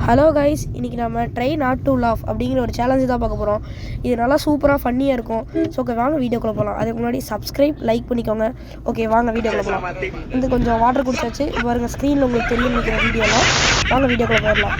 Hello guys, இன்றைக்கி நம்ம try not to laugh அப்படிங்கிற ஒரு சேலஞ்சு தான் பார்க்க போகிறோம். இது நல்லா சூப்பராக ஃபன்னியாக இருக்கும். ஸோ ஓகே, வாங்க வீடியோக்குள்ளே போகலாம். அதுக்கு முன்னாடி சப்ஸ்கிரைப் லைக் பண்ணிக்கோங்க. ஓகே, வாங்க வீடியோக்குள்ளே போகலாம். இந்த கொஞ்சம் வாட்டர் குடிச்சாச்சு. இப்போ பாருங்க, ஸ்க்ரீனில் உங்களுக்கு தெரியும் நினைக்கிற வீடியோலாம். வாங்க வீடியோக்குள்ளே போயிடலாம்.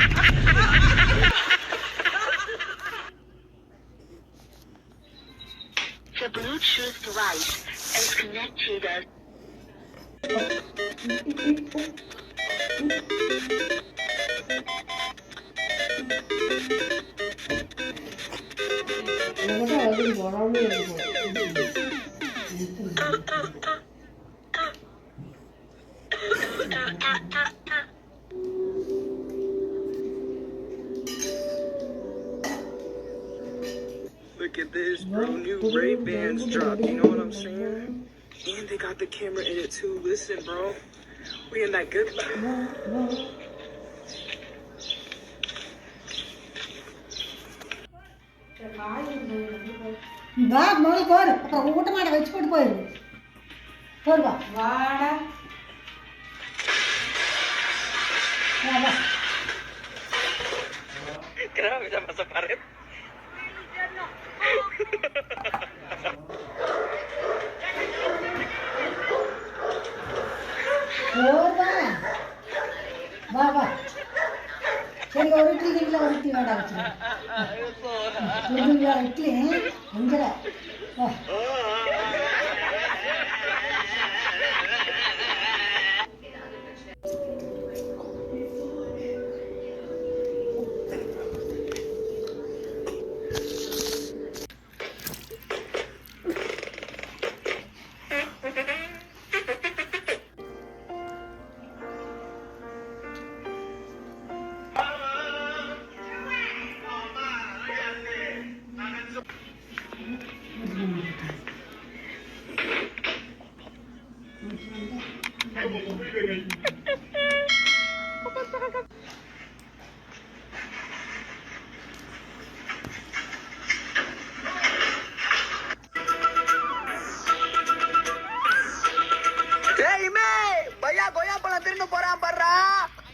Look at this, bro. New Ray-Bans dropped. You know what I'm saying? And they got the camera in it too. Listen, bro. We in that good. வா முதல்ல போடு, அப்புறம் ஊட்ட மாட வச்சு போட்டு போயிரு. போடுவா வாடா வா. Kenapa bisa masuk karet? போடுவா வா வா. சரி, ஒரு இட்லி வீட்டில் ஒரு இட்லி வேண்டாம் வச்சுருங்க. இட்லி எங்கிற வா. பையா கொய்யா பழம் திரும்ப போறான் பாடுறா.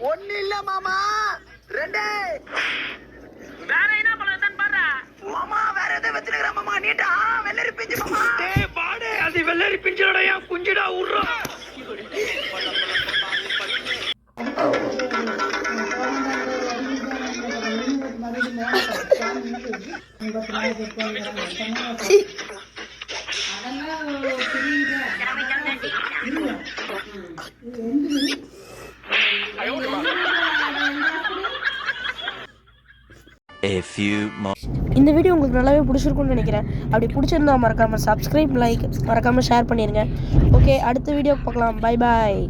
ஒண்ணு இல்ல மாமா, ரெண்டு. வேற என்ன பழம் தான் பாடுறா மாமா. வேற எதை வச்சிருக்கிற மாமா? நீட்டா வெள்ளரி பிஞ்சு மாமா. டேய் பாடு, அது வெள்ளரி பிஞ்சோட ஏன் குஞ்சுடா உர்றா. இந்த வீடியோ உங்களுக்கு நல்லாவே பிடிச்சிருக்கும்னு நினைக்கிறேன். அப்படி பிடிச்சிருந்தா மறக்காமல் சப்ஸ்கிரைப் லைக் மறக்காமல் ஷேர் பண்ணிடுங்க. ஓகே, அடுத்த வீடியோ பார்க்கலாம். Bye bye.